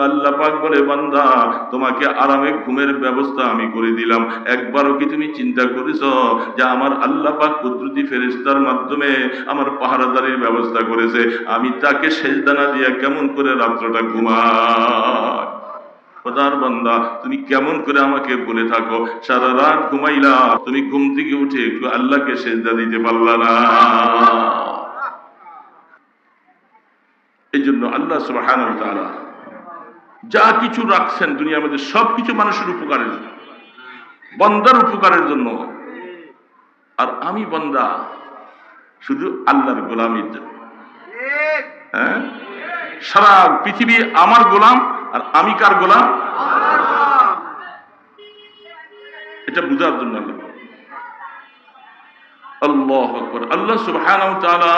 আল্লাহ পাক বলে, বান্দা তোমাকে আরামে ঘুমের ব্যবস্থা আমি করে দিলাম। একবারও কি তুমি চিন্তা করেছ যে আমার আল্লাহ পাক কুদরতি ফেরেশতার মাধ্যমে আমার পাহারাদারির ব্যবস্থা করেছে, আমি তাকে সেজদা না দিয়া কেমন করে রাত্রটা ঘুমাই? খোদার বান্দা, তুমি কেমন করে আমাকে বলে থাকো সারা রাত ঘুমাইলা, তুমি ঘুম থেকে উঠে একটু আল্লাহকে সেজদা দিতে পারলা না। এই জন্য আল্লাহ সুবহানাহু ওয়া তাআলা যা কিছু রাখছেন দুনিয়ার মধ্যে সবকিছু মানুষের উপকারের জন্য, বান্দার উপকারের জন্য। আর আমি বান্দা শুধু আল্লাহর গোলামীর জন্য। হ্যাঁ, সারা পৃথিবী আমার গোলাম, আর আমি কার গোলাম? এটা বুঝার জন্য আল্লাহু আকবার। আল্লাহ সুবহানাহু ওয়া তাআলা,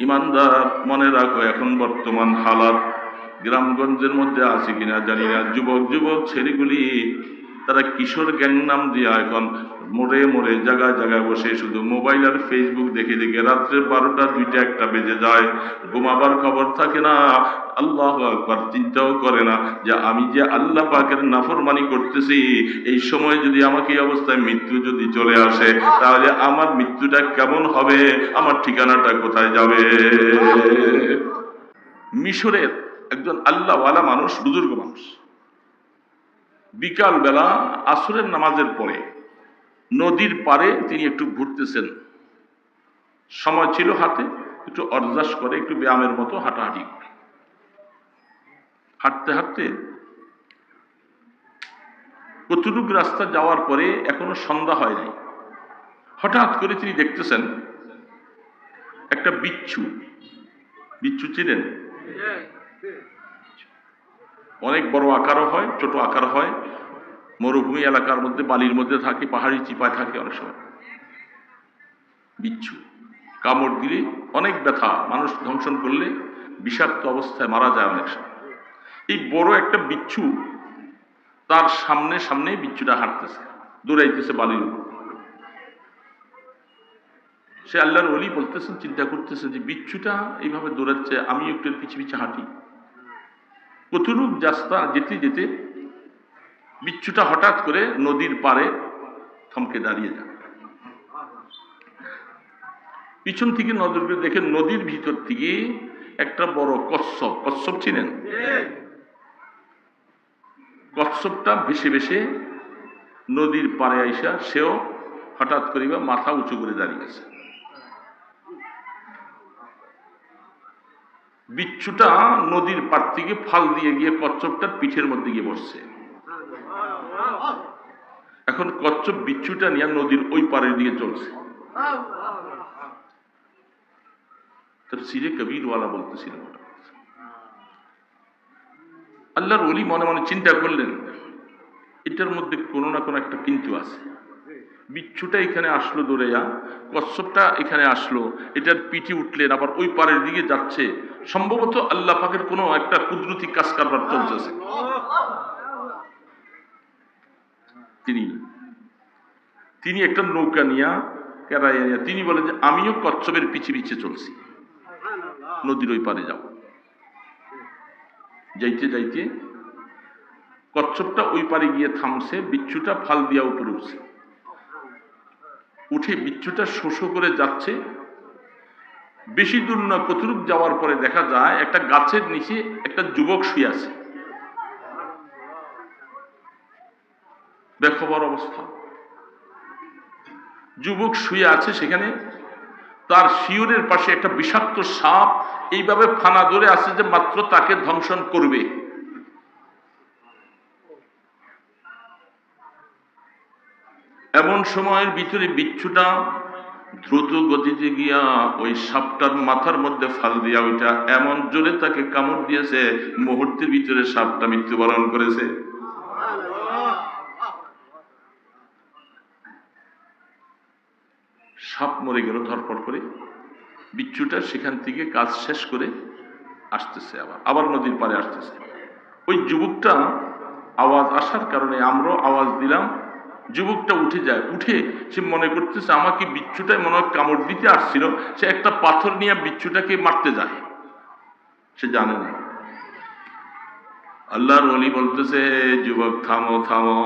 ইমানদার মনে রাখো, এখন বর্তমান হালাত গ্রামগঞ্জের মধ্যে আছে কিনা জানি না, যুবক ছেলেগুলি তারা কিশোর গ্যাং নাম দিয়া এখন মোড়ে মোড়ে জায়গায় জায়গায় বসে শুধু মোবাইল আর ফেসবুক দেখে দেখে রাত্রে 12টা 2টা 1টা বেজে যায়, ঘুমাবার খবর থাকে না। আল্লাহু আকবার, চিন্তাও করে না যে আমি যে আল্লাহ পাকের নাফরমানি করতেছি, এই সময় যদি আমাকে এই অবস্থায় মৃত্যু যদি চলে আসে, তাহলে আমার মৃত্যুটা কেমন হবে, আমার ঠিকানাটা কোথায় যাবে? মিশরের একজন আল্লাহওয়ালা মানুষ, বুজুর্গ মানুষ, বিকাল বেলা আসরের নামাজের পরে নদীর পাড়ে তিনি একটু ঘুরতেছেন। সময় ছিল হাতে, একটু অর্জাস করে একটু ব্যায়ামের মতো হাঁটাহাঁটি করে হাঁটতে হাঁটতে কতটুকু রাস্তা যাওয়ার পরে এখনো সন্ধ্যা হয় নাই, হঠাৎ করে তিনি দেখতেছেন একটা বিচ্ছু। বিচ্ছু চিনেন? অনেক বড় আকারও হয়, ছোট আকার হয়, মরুভূমি এলাকার মধ্যে বালির মধ্যে থাকে, পাহাড়ি চিপায় থাকে অনেক সময়। বিচ্ছু কামড় দিলে অনেক ব্যথা, মানুষ ধ্বংসন করলে বিষাক্ত অবস্থায় মারা যায় অনেক সময়। এই বড় একটা বিচ্ছু তার সামনে সামনে বিচ্ছুটা হাঁটতেছে, দৌড়াইতেছে বালির উপর। সে আল্লাহর ওলি বলতেছেন, চিন্তা করতেছে যে বিচ্ছুটা এইভাবে দৌড়াচ্ছে, আমি একটু পিছিয়ে পিছিয়ে হাঁটি। কতটুক রাস্তা যেতে যেতে বিচ্ছুটা হঠাৎ করে নদীর পাড়ে থমকে দাঁড়িয়ে যায়। পিছন থেকে নজর করে দেখে নদীর ভিতর থেকে একটা বড় কচ্ছপ, কচ্ছপ চিনেন? কচ্ছপটা ভেসে ভেসে নদীর পাড়ে আইসা সেও হঠাৎ করে মাথা উঁচু করে দাঁড়িয়েছে। বিচ্ছুটা নদীর পাড় থেকে ফাল দিয়ে গিয়ে কচ্ছপটার পিঠের মধ্যে গিয়ে বসছে। এখন কচ্ছপ বিচ্ছুটা নিয়ে নদীর ওই পাড়ের দিকে চলছে। তাফসীরে কবীরওয়ালা বলতেছিল, আল্লাহর ওলি মনে মনে চিন্তা করলেন, এটার মধ্যে কোনো না কোনো একটা কিন্তু আছে। বিচ্ছুটা এখানে আসলো দৌড়াইয়া, কচ্ছপটা এখানে আসলো, এটার পিঠে উঠলেন, আবার ওই পাড়ের দিকে যাচ্ছে। সম্ভবত আল্লাহ পাকের কোনো একটা কুদরতি কাজ কারবার চলতেছে। তিনি একটা নৌকা নিয়া কেরাইয়া নিয়া তিনি বলেন যে আমিও কচ্ছপের পিছে পিছে চলছি, নদীর ওই পারে যাব। যাইতে যাইতে কচ্ছপটা ওই পারে গিয়ে থামছে, বিচ্ছুটা ফাল দিয়া উপরে উঠছে। উঠে বিচ্ছুটা শোষো করে যাচ্ছে। বেশি দূর না, কতটুক যাওয়ার পরে দেখা যায় একটা গাছের নিচে একটা যুবক শুয়ে আছে, বেখবর অবস্থা। যুবক শুয়ে আছে, সেখানে তার শিয়রের পাশে একটা বিষাক্ত সাপ এইভাবে ফানা ধরে আছে যে মাত্র তাকে ধ্বংসন করবে। এমন সময়ের ভিতরে বিচ্ছুটা দ্রুত গতিতে গিয়া ওই সাপটার মাথার মধ্যে ফাল দিয়া ওইটা এমন জোরে তাকে কামড় দিয়েছে, মুহূর্তের ভিতরে সাপটা মৃত্যুবরণ করেছে। সাপ মরে গেল ধরপড় করে। বিচ্ছুটা সেখান থেকে কাজ শেষ করে আসতেছে, আবার নদীর পাড়ে আসতেছে। ওই যুবকটা আওয়াজ আসার কারণে আমরাও আওয়াজ দিলাম, যুবকটা উঠে যায়। উঠে সে মনে করতেছে আমাকে বিচ্ছুটাই মনে হয় কামড় দিতে আসছিল। সে একটা পাথর নিয়ে বিচ্ছুটাকে মারতে যায়, সে জানে না। আল্লাহর ওলি বলতেছে, যুবক থামো থামো,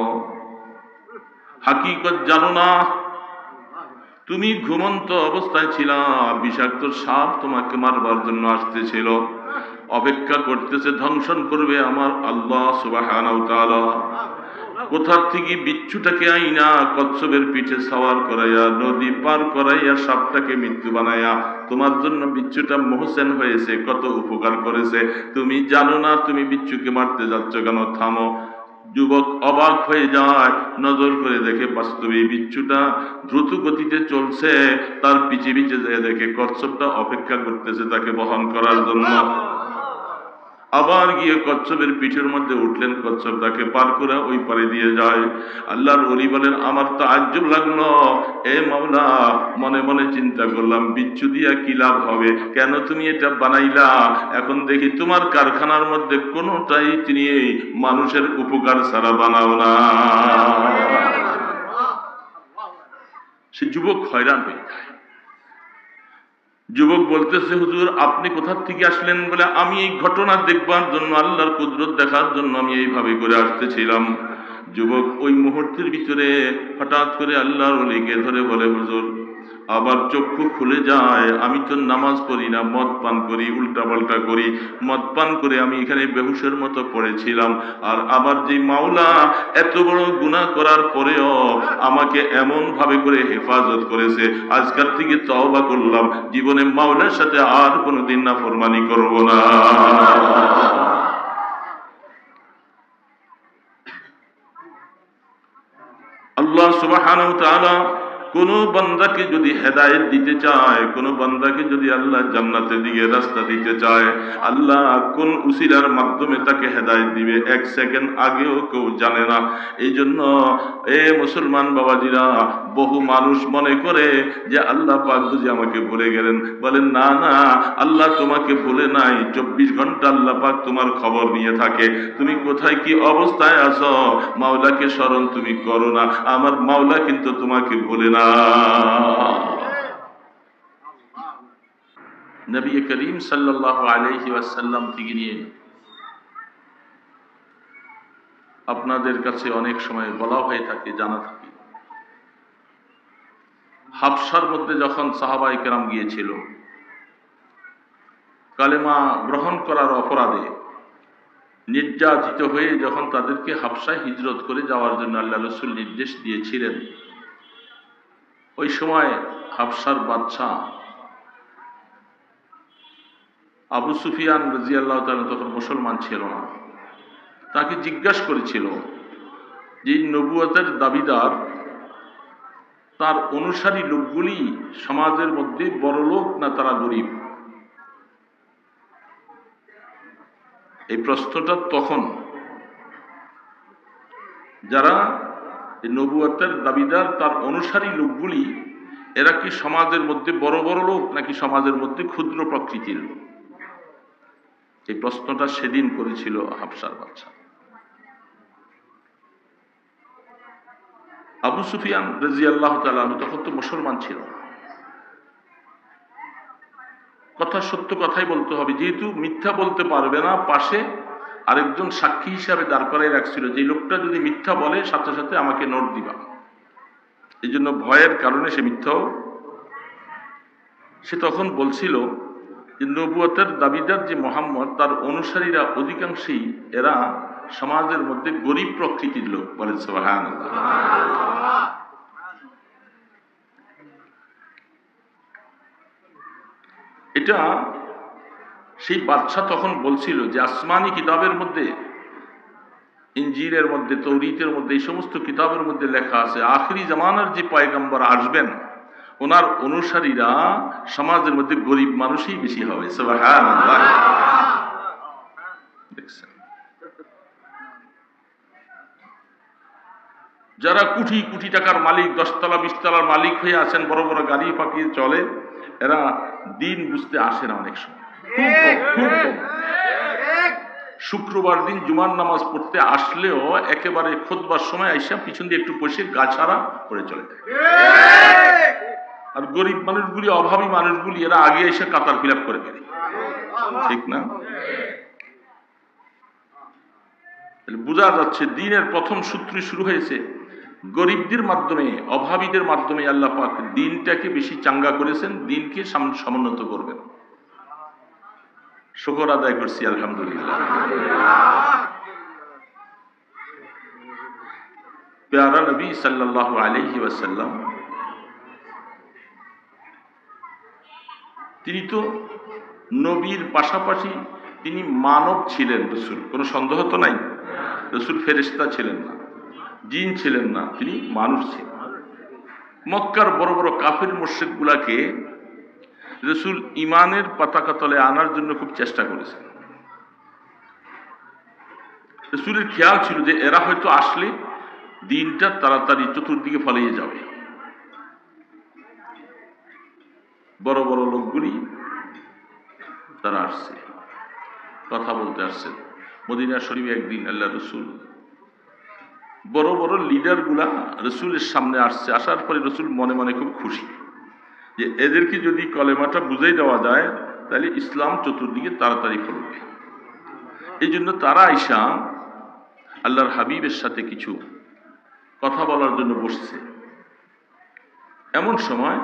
হাকিকত জানো না? তুমি ঘুমন্ত অবস্থায় ছিলা, বিষাক্ত সাপ তোমাকে মারবার জন্য আসতেছিল, অপেক্ষা করতেছে, ধ্বংসন করবে আমার আল্লাহ সুবহানাহু ওয়া তাআলা। কোথার থেকে বিচ্ছুটাকে আইনা কচ্ছপের পিঠে সওয়ার করাইয়া, নদী পার করাইয়া, সাপটাকে মৃত্যু বানাইয়া তোমার জন্য বিচ্ছুটা মোহসেন হয়েছে, কত উপকার করেছে। তুমি জানো না? তুমি বিচ্ছুকে মারতে যাচ্ছ কেন? থামো। যুবক অবাক হয়ে যায়, নজর করে দেখে বাস্তবে বিচ্ছুটা দ্রুত গতিতে চলছে, তার পিছে পিছে যেয়ে দেখে কচ্ছপটা অপেক্ষা করতেছে তাকে বহন করার জন্য। আবার গিয়ে কচ্ছপের পিঠের মধ্যে উঠলেন, কচ্ছপ তাকে পার করে ওই পারে দিয়ে যায়। আল্লাহর ওলি বলেন, আমার তো আজ্জব লাগলো, এ মাওলা, মনে মনে চিন্তা করলাম, বিচ্ছু দিয়া কি লাভ হবে? কেন তুমি এটা বানাইলা? এখন দেখি তোমার কারখানার মধ্যে কোনোটাই তিনি মানুষের উপকার ছাড়া বানাও না। সে যুবক হয়রান হয়ে যায়। যুবক বলতেছে, হুজুর আপনি কোথা থেকে আসলেন? বলে, আমি এই ঘটনা দেখবার জন্য, আল্লাহর কুদরত দেখার জন্য আমি এইভাবে করে আসতেছিলাম। যুবক ওই মুহূর্তের ভিতরে হঠাৎ করে আল্লাহর ওলিকে ধরে বলে, হুজুর আবার চক্ষু খুলে যায়, আমি তো নামাজ পড়ি না, মদ পান করি, উল্টাপাল্টা করি, মদ পান করে আমি এখানে বেহুশের মতো পড়েছিলাম। আর আমার যে মাওলা এত বড় গুনাহ করার পরেও আমাকে এমন ভাবে করে হেফাজত করেছে, আজকাল থেকে তওবা করলাম, জীবনে মাওলার সাথে আর কোনোদিন নাফরমানি করব না। আল্লাহ সুবহানাহু ওয়া তাআলা কোন বান্দাকে যদি হেদায়েত দিতে চায়, কোন বান্দাকে যদি আল্লাহ জান্নাতের দিকে রাস্তা দিতে চায়, আল্লাহ কোন উসিলার মাধ্যমে তাকে হেদায়েত দিবে এক সেকেন্ড আগেও কেউ জানে না। এই জন্য এ মুসলমান বাবাজিরা, বহু মানুষ মনে করে যে আল্লাহ পাক বুঝি আমাকে ভুলে গেলেন। বলেন, না না, আল্লাহ তোমাকে ভুলে নাই। 24 ঘন্টা আল্লাহ পাক তোমার খবর নিয়ে থাকে, তুমি কোথায় কি অবস্থায় আছো, মাওলাকে স্মরণ তুমি করো না, আমার মাওলা কিন্তু তোমাকে ভুলে না। নবী করিম সাল্লাল্লাহু আলাইহি ওয়াসাল্লাম থেকে নিয়ে আপনাদের কাছে অনেক সময় বলা হয়ে থাকে, জানা থাকে, হাবশার মধ্যে যখন সাহাবায়ে কেরাম গিয়েছিল, কালেমা গ্রহণ করার অপরাধে নির্যাতিত হয়ে যখন তাদেরকে হাবশায় হিজরত করে যাওয়ার জন্য আল্লাহ রাসূল নির্দেশ দিয়েছিলেন, ওই সময় হাবশার বাদশা আবু সুফিয়ান রাদিয়াল্লাহু তাআলা তখন মুসলমান ছিল না। তাকে জিজ্ঞাসা করেছিল যে নবুয়তের দাবিদার, তার অনুসারী লোকগুলি সমাজের মধ্যে বড় লোক না তারা গরিব? এই প্রশ্নটা তখন যারা নবুয়তের দাবিদার, তার অনুসারী লোকগুলি, এরা কি সমাজের মধ্যে বড় বড় লোক নাকি সমাজের মধ্যে ক্ষুদ্র প্রকৃতির লোক? এই প্রশ্নটা সেদিন করেছিল হাবশার বাদশা। আবু সুফিয়ান রাদিয়াল্লাহু তাআলা তখন তো মুসলমান ছিল না। কথা সত্য কথাই বলতে হবে, যেহেতু মিথ্যা বলতে পারবে না, পাশে আরেকজন সাক্ষী হিসাবে দাঁড় করাই রাখছিল, যে লোকটা যদি মিথ্যা বলে সাথে সাথে আমাকে নোট দিবা। এই জন্য ভয়ের কারণে সে মিথ্যাও, সে তখন বলছিল যে নবুয়তের দাবিদার যে মুহাম্মদ, তার অনুসারীরা অধিকাংশই এরা সমাজের মধ্যে গরিব প্রকৃতির লোক। বলেন সুবহানাল্লাহ। এটা সেই বাদশা তখন বলছিল যে আসমানি কিতাবের মধ্যে, ইনজিলের মধ্যে, তৌরাতের মধ্যে, এই সমস্ত কিতাবের মধ্যে লেখা আছে আখিরি জামানার যে পয়গম্বর আসবেন, ওনার অনুসারীরা সমাজের মধ্যে গরিব মানুষই বেশি হবে। সুবহানাল্লাহ। দেখছেন, যারা কোটি কোটি টাকার মালিক, 10 তলা 20 তলার মালিক হয়ে আছেন, বড় বড় গাড়ি পাকিয়ে চলে, এরা দিন বুঝতে আসে না অনেক সময়, খুব কম। শুক্রবার দিন জুমার নামাজ পড়তে আসলেও একেবারে খুতবার সময় আইসা পিছন দিয়ে একটু বসে গাছাড়া করে চলে যায়। আর গরিব মানুষগুলি, অভাবী মানুষগুলি, এরা আগে এসে কাতার ফিল আপ করে ফেলে, ঠিক না? বোঝা যাচ্ছে দ্বীনের প্রথম সূত্রই শুরু হয়েছে গরিবদের মাধ্যমে, অভাবীদের মাধ্যমে। আল্লাহ পাক দ্বীনটাকে বেশি চাঙ্গা করেছেন, দ্বীনকে সমুন্নত করবেন। শুকর আদায় করছি আলহামদুলিল্লাহ। প্যারা নবী সাল্লাল্লাহু আলাইহি ওয়াসাল্লাম তিনি তো নবীর পাশাপাশি তিনি মানব ছিলেন। রসুল, কোনো সন্দেহ তো নাই। রসুল ফেরেশতা ছিলেন না, জিন ছিলেন না, তিনি মানুষ ছিলেন। মক্কার বড় বড় কাফের মুশরিক গুলাকে রসুল ইমানের পতাকা তলে আনার জন্য খুব চেষ্টা করেছেন। রসুলের খেয়াল ছিল যে এরা হয়তো আসলে দিনটা তাড়াতাড়ি চতুর্দিকে ফলিয়ে যাবে। বড় বড় লোকগুলি তারা আসছে, কথা বলতে আসছেন। মদিনা শরীফে একদিন আল্লাহ রসুল বড় বড় লিডার গুলা রসুলের সামনে আসছে। আসার পরে রসুল মনে মনে খুব খুশি যে এদেরকে যদি কলেমাটা বুঝাই দেওয়া যায় তাহলে ইসলাম চতুর্দিকে তাড়াতাড়ি ফলবে। এই জন্য তারা আইসা আল্লাহর হাবিবের সাথে কিছু কথা বলার জন্য বসছে। এমন সময়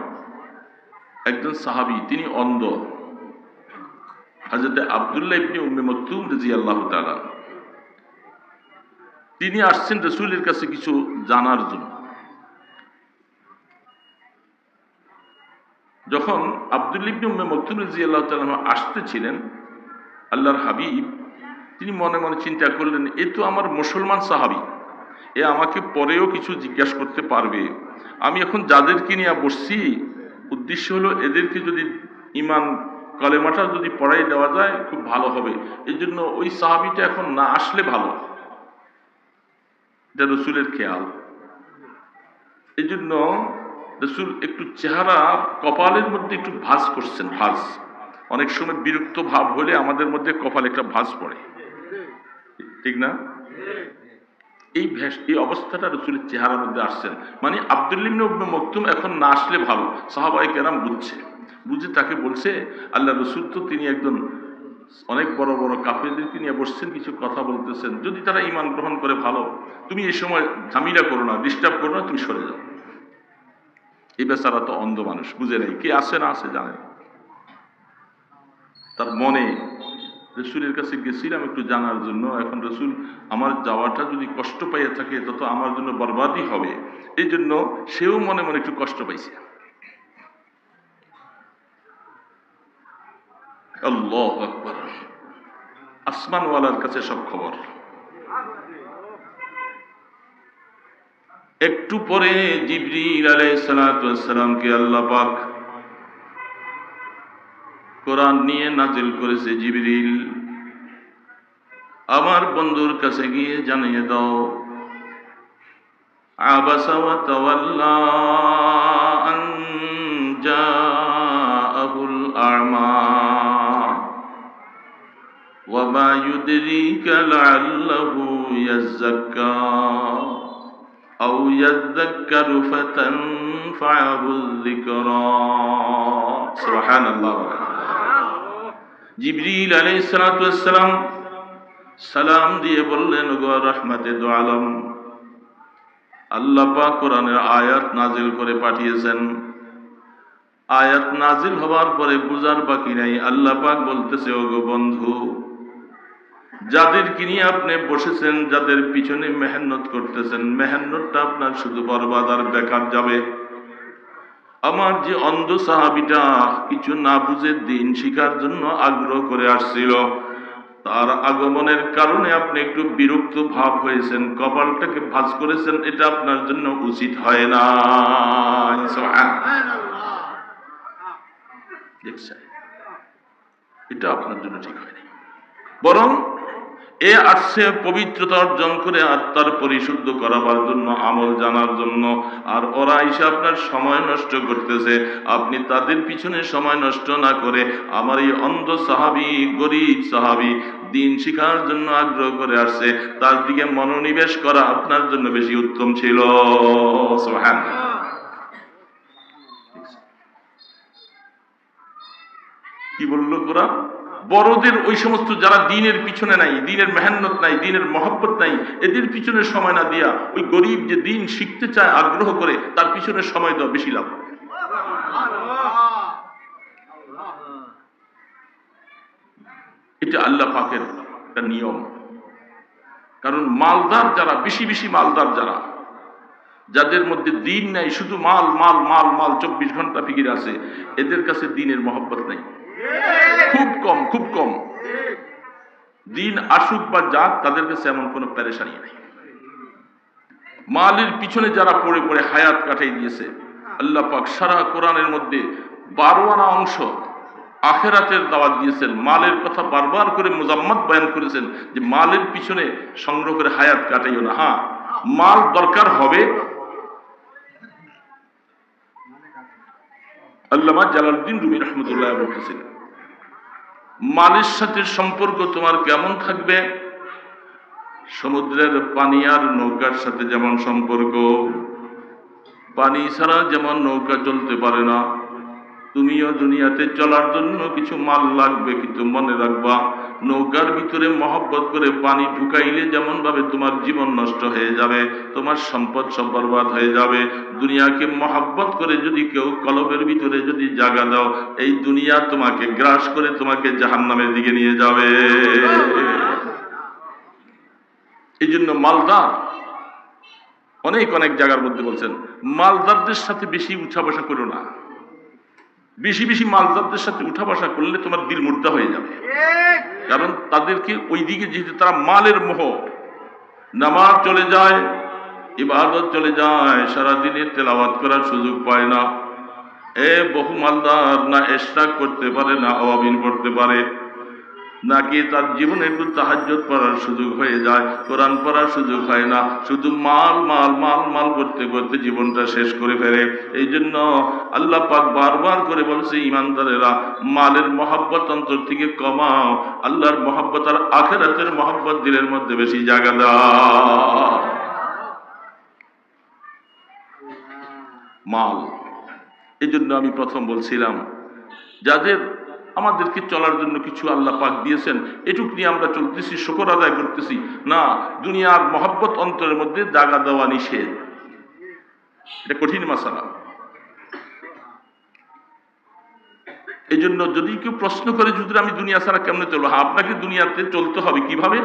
একজন সাহাবী, তিনি অন্ধ, হযরত আব্দুল্লাহ ইবনে উম্মে মাকতুম রাদিয়াল্লাহু তাআলা, তিনি আসছেন রাসূলের কাছে কিছু জানার জন্য। যখন আব্দুল্লাহ ইবনে উম্মে মাকতুম রাদিয়াল্লাহু তাআলা আসতেছিলেন, আল্লাহর হাবিব তিনি মনে মনে চিন্তা করলেন, এ তো আমার মুসলমান সাহাবী, এ আমাকে পরেও কিছু জিজ্ঞাসা করতে পারবে। আমি এখন যাদেরকে নিয়ে বসছি, উদ্দেশ্য হলো এদেরকে যদি ইমান কলেমাটা যদি পড়াই দেওয়া যায় খুব ভালো হবে। এই জন্য ওই সাহাবীটা এখন না আসলে ভালো। এটা রসুলের খেয়াল। এই জন্য রসুল একটু চেহারা কপালের মধ্যে একটু ভাঁজ করছেন। ভাঁজ, অনেক সময় বিরক্ত ভাব হলে আমাদের মধ্যে কপালে একটা ভাঁজ পড়ে, ঠিক না? এই অবস্থাটা রসুলের চেহারার মধ্যে আসছেন। মানে আব্দুল্লাহ ইবনে উম্মে মাকতুম এখন না আসলে ভালো। সাহাবায়ে কেরাম বুঝে তাকে বলছে, আল্লাহ রসুল তো তিনি একজন অনেক বড় বড় কাফেরদেরকে নিয়ে বসছেন, কিছু কথা বলতেছেন, যদি তারা ঈমান গ্রহণ করে ভালো, তুমি এই সময় ঝামেলা করো না, ডিস্টার্ব করো না, তুমি সরে যাও। এই বেচারা তো অন্ধ মানুষ, বুঝে নেই কে আছে না আছে জানে। তার মনে রসুলের কাছে গেছিলাম একটু জানার জন্য, এখন রসুল আমার যাওয়াটা যদি কষ্ট পাইয়া থাকে তত আমার জন্য বরবাদই হবে। এই জন্য সেও মনে মনে একটু কষ্ট পাইছে। আল্লাহু আকবার। আসমানওয়ালার কাছে সব খবর। একটু পরে জিবরিল আলাইহিস সালাতু ওয়াস সালামকে আল্লাহ পাক কোরআন নিয়ে নাজিল করেছে। জিবরিল, আমার বন্ধুর কাছে গিয়ে জানিয়ে দাও, আবাসা ওয়া তাওয়াল্লা আন জাআহুল আ'মা ওয়া মা ইউদরিকা লাআল্লাহু ইয়াযাক্কা আও ইয়াযাক্কারু ফাতানফা'হুয যিকরা। সুবহানাল্লাহ। জিবরিল আলাইহিস সালাতু ওয়াস সালাম সালাম দিয়ে বললেন, গো রাহমাতে দু আলম, আল্লাহ পাক কোরআনের আয়াত নাজিল করে পাঠিয়েছেন। আয়াত নাজিল হওয়ার পরে বুঝার বাকি নাই। আল্লাহ পাক বলতেছে, ও গো বন্ধু, যাদেরকে নিয়ে আপনি বসেছেন, যাদের পিছনে মেহনত করতেছেন, মেহনতটা আপনার শুধু বরবাদ আর বেকার যাবে। আমার যে অন্ধ সাহাবীটা কিছু না বুঝে দিন শিখার জন্য আগ্রহ করে আসছিল, তার আগমনের কারণে আপনি একটু বিরক্ত ভাব হয়েছেন, কপালটাকে ভাঁজ করেছেন, এটা আপনার জন্য উচিত হয় না। এটা আপনার জন্য ঠিক হয়নি। বরং এ আসছে পবিত্রতা অর্জন করে আত্মার পরিশুদ্ধ করাবার জন্য, আমল জানার জন্য। আর ওরা এসে আপনার সময় নষ্ট করতেছে। আপনি তাদের পিছনে সময় নষ্ট না করে আমার এই অন্ধ সাহাবী, গরিব সাহাবী, দিন শিখার জন্য আগ্রহ করে আসছে, তার দিকে মনোনিবেশ করা আপনার জন্য বেশি উত্তম ছিল। সুবহানাল্লাহ। কি বলল কোরআন? বড়দের ওই সমস্ত যারা দিনের পিছনে নাই, দিনের মেহনত নাই, দিনের মহব্বত নাই, এদের পিছনে সময় না দিয়া ওই গরিব যে দিন শিখতে চায় আগ্রহ করে তার পিছনে সময় দেওয়া বেশি লাভ। এটা আল্লাহ পাকের একটা নিয়ম। কারণ মালদার যারা, বেশি বেশি মালদার যারা, যাদের মধ্যে দিন নাই, শুধু মাল মাল মাল মাল 24 ঘন্টা ফিকির আছে, এদের কাছে দিনের মহব্বত নাই, খুব কম খুব কম। দিন আসুক বা যাক তাদের কাছে এমন কোনো পেরেশানি নেই। মালের পিছনে যারা পড়ে পড়ে হায়াত কাটাই দিয়েছে, আল্লাহ পাক সারা কোরআনের মধ্যে 12 আনা অংশ আখেরাতের দাওয়াত দিয়েছেন। মালের কথা বারবার করে মুজাম্মাত বয়ান করেছেন যে মালের পিছনে সংগ্রহ করে হায়াত কাটাইও না। হ্যাঁ, মাল দরকার হবে। আল্লামা জালালউদ্দিন রুমি রহমতুল্লাহ বলতেছেন, মালের সাথে সম্পর্ক তোমার কেমন থাকবে? সমুদ্রের পানি আর নৌকার সাথে যেমন সম্পর্ক, পানি ছাড়া যেমন নৌকা চলতে পারে না, তুমিও দুনিয়াতে চলার জন্য কিছু মাল লাগবে। কিন্তু মনে রাখবা, নৌকার ভিতরে মহব্বত করে পানি ঢুকাইলে যেমন ভাবে তোমার জীবন নষ্ট হয়ে যাবে, তোমার সম্পদ সব বরবাদ হয়ে যাবে, দুনিয়াকে মহব্বত করে যদি কেউ কলবের ভিতরে যদি জায়গা দাও, এই দুনিয়া তোমাকে গ্রাস করে তোমাকে জাহান্নামের দিকে নিয়ে যাবে। এই জন্য মালদার অনেক অনেক জায়গার মধ্যে বলছেন, মালদারদের সাথে বেশি উঠা বসা করো না। বেশি বেশি মালদারদের সাথে উঠা বসা করলে তোমার দিল মুর্দা হয়ে যাবে। কারণ তাদেরকে ওই দিকে যেহেতু তারা মালের মোহ, নামাজ চলে যায়, ইবাদত চলে যায়, সারাদিনে তেলাওয়াত করার সুযোগ পায় না। বহু মালদার না ইশরাক করতে পারে, না আওয়াবিন পড়তে পারে, নাকি তার জীবনে একটু তাহাজ্জুদ পড়ার সুযোগ হয়ে যায়, কোরআন পড়ার সুযোগ হয় না, শুধু মাল মাল মাল মাল করতে করতে জীবনটা শেষ করে ফেলে। এই জন্য আল্লাহ পাক বারবার করে বলছে, ইমানদারেরা মালের মহব্বত অন্তর থেকে কমাও, আল্লাহর মহব্বত আর আখিরাতের মহব্বত দিলের মধ্যে বেশি জায়গা দাও। মাল, এই জন্য আমি প্রথম বলছিলাম, যাদের আমাদেরকে চলার জন্য কিছু আল্লাহ পাক দিয়েছেন, এটুক নিয়ে আমরা চলতেছি, শুকর আদায় করতেছি না। দুনিয়ার মহব্বত অন্তরের মধ্যে জায়গা দেওয়া নিষেধ, এটা কঠিন মাসালা। এই জন্য যদি কেউ প্রশ্ন করে, যদি আমি দুনিয়া ছাড়া কেমনে চলবো, আপনাকে দুনিয়াতে চলতে হবে কিভাবে?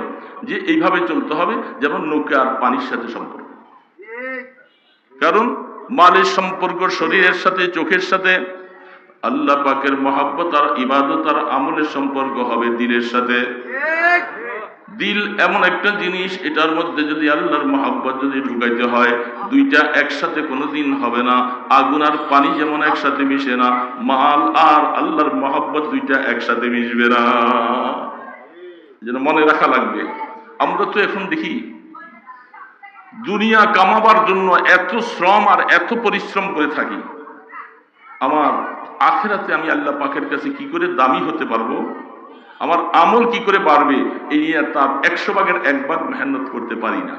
যে এইভাবে চলতে হবে যেমন নৌকা আর পানির সাথে সম্পর্ক। কারণ মালের সম্পর্ক শরীরের সাথে, চোখের সাথে, আল্লাহ পাকের মহব্বত আর ইবাদত আর আমলের সম্পর্ক হবে দিলের সাথে। দিল এমন একটা জিনিস, এটার মধ্যে যদি আল্লাহর মহব্বত যদি ঢুকাইতে হয়, দুইটা একসাথে কোনোদিন হবে না। আগুন আর পানি যেমন একসাথে মিশে না, মাল আর আল্লাহর মহব্বত দুইটা একসাথে মিশবে না। যেন মনে রাখা লাগবে। আমরা তো এখন দেখি দুনিয়া কামাবার জন্য এত শ্রম আর এত পরিশ্রম করে থাকি, আমার আখিরাতে আমি আল্লাহ পাকের কাছে কি করে দামি হতে পারবো, আমার আমল কি করে বাড়বে, এই নিয়ে তার 100 ভাগের 1 ভাগ মেহনত করতে পারি না।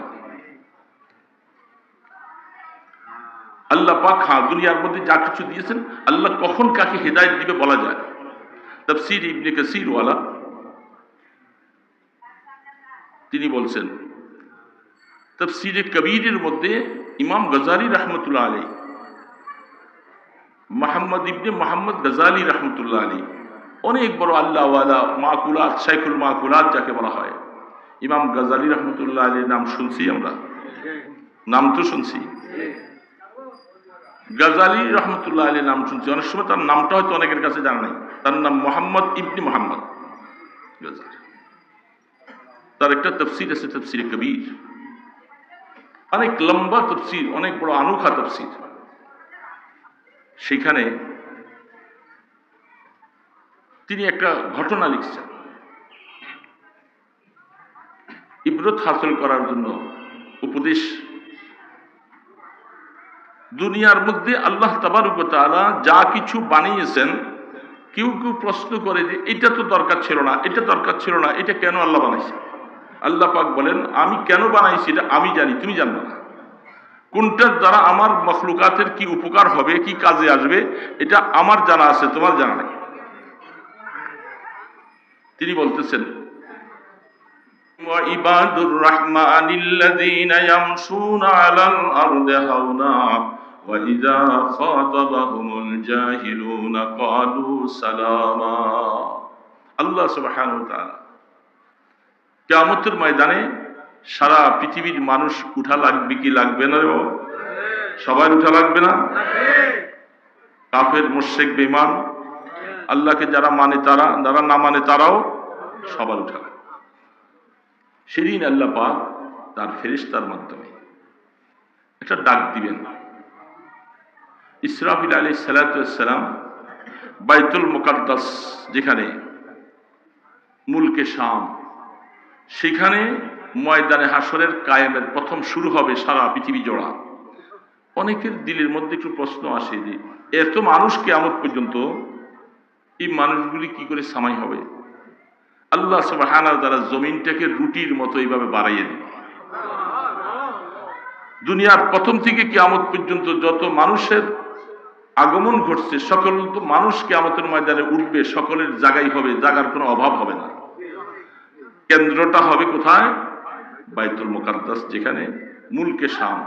আল্লাহ পাক দুনিয়ার মধ্যে যা কিছু দিয়েছেন, আল্লাহ কখন কাকে হেদায়েত দিবে বলা যায়। তাফসীর ইবনে কাসীর ওয়ালা তিনি বলছেন, তাফসীরে কবীরের মধ্যে ইমাম গজালি রহমতুল্লাহ আলাইহি, মোহাম্মদ ইবনে মোহাম্মদ গজালি রহমতুল্লাহ আলাইহি, অনেক বড় আল্লাহওয়ালা, মাকুলাত, শাইখুল মাকুলাত যাকে বলা হয়, ইমাম গজালি রহমতুল্লাহ আলাইহির নাম শুনছি আমরা, নাম তো শুনছি, গজালি রহমতুল্লাহ আলাইহির নাম শুনছি। অনেক সময় তার নামটা হয়তো অনেকের কাছে জানা নাই। তার নাম মোহাম্মদ ইবনে মোহাম্মদ গজালি। তার একটা তাফসীর আছে, তাফসীরে কবীর, অনেক লম্বা তাফসীর, অনেক বড় আনুখা তাফসীর। সেখানে তিনি একটা ঘটনা লিখছেন, ইবরত হাসিল করার জন্য উপদেশ। দুনিয়ার মধ্যে আল্লাহ তাবারক ওয়া তাআলা যা কিছু বানিয়েছেন, কেউ কেউ প্রশ্ন করে যে এটা তো দরকার ছিল না, এটা দরকার ছিল না, এটা কেন আল্লাহ বানাইছে? আল্লাহ পাক বলেন, আমি কেন বানাইছি এটা আমি জানি, তুমি জানো না। কোনটার দ্বারা আমার মখলুকাতের কি উপকার হবে, কি কাজে আসবে, এটা আমার জানা আছে, তোমার জানা নাই। তিনি বলতেছেন, وعباد الرحمن الذين يمشون على الأرض هونا وإذا خاطبهم الجاهلون قالوا سلاما। আল্লাহ সুবহানাহু ওয়া তাআলা কিয়ামতের ময়দানে সারা পৃথিবীর মানুষ উঠা লাগবে কি লাগবে না? সবাই উঠা লাগবে না? কাফের, মুশরিক, বেঈমান, আল্লাহকে যারা মানে তারা, যারা না মানে তারাও সবার উঠা লাগবে। সেদিন আল্লাহ পাক তার ফেরেশতার মাধ্যমে একটা ডাক দিবেন। ইসরাফিল আলাইহিস সালাতু ওয়াস সালাম বাইতুল মুকাদ্দাস, যেখানে মুলকে শাম, সেখানে ময়দানে হাসরের কায়েমের প্রথম শুরু হবে সারা পৃথিবী জোড়া। অনেকের দিলের মধ্যে একটু প্রশ্ন আসে যে এত মানুষ কিয়ামত পর্যন্ত, এই মানুষগুলি কি করে সামাই হবে? আল্লাহ সুবহানাহু ওয়া তাআলা জমিনটাকে রুটির মতো এইভাবে বাড়াইয়ে দিন। দুনিয়ার প্রথম থেকে কিয়ামত পর্যন্ত যত মানুষের আগমন ঘটছে, সকল তো মানুষ কিয়ামতের ময়দানে উঠবে, সকলের জায়গাই হবে, জায়গার কোনো অভাব হবে না। কেন্দ্রটা হবে কোথায়? বাইতুল মুকাদ্দাস, যেখানে মুলকে শাম,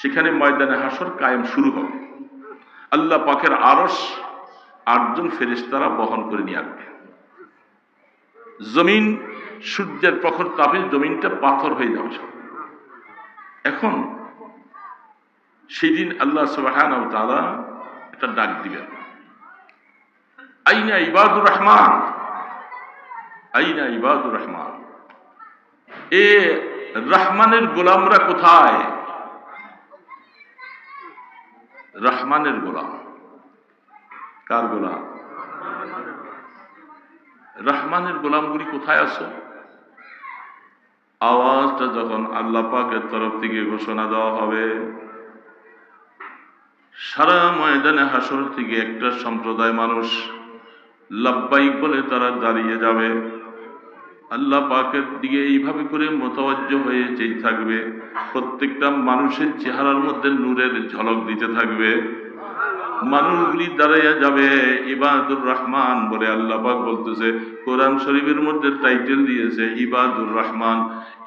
সেখানে ময়দানে হাসর কায়েম শুরু হবে। আল্লাহ পাকের আরশ 8 জন ফেরেশতারা বহন করে নিয়ে আসবে। জমিন সূর্যের প্রখর তাপে জমিনটা পাথর হয়ে যাবে সব। এখন সেদিন আল্লাহ সুবহানাহু ওয়া তাআলা একটা ডাক দিবেন, আইনা ইবাদুর রহমান, আইনা ইবাদুর রহমান, এ রহমানের গোলামরা কোথায়? রহমানের গোলাম কার গোলাম? রহমানের গোলামগুলি কোথায় আছো? আওয়াজটা যখন আল্লাহ পাকের তরফ থেকে ঘোষণা দেওয়া হবে, সারা ময়দানে হাসর থেকে একটা সম্প্রদায় মানুষ লাব্বাইক বলে তারা দাঁড়িয়ে যাবে। আল্লাহ পাকের দিকে এইভাবে করে মোতাওয়াজ্জহ হয়ে চেয়ে থাকবে। প্রত্যেকটা মানুষের চেহারার মধ্যে নূরের ঝলক দিতে থাকবে। মানুষগুলি দাঁড়াইয়া যাবে ইবাদুর রহমান বলে। আল্লাহ পাক বলতেছে, কোরআন শরীফের মধ্যে টাইটেল দিয়েছে ইবাদুর রহমান।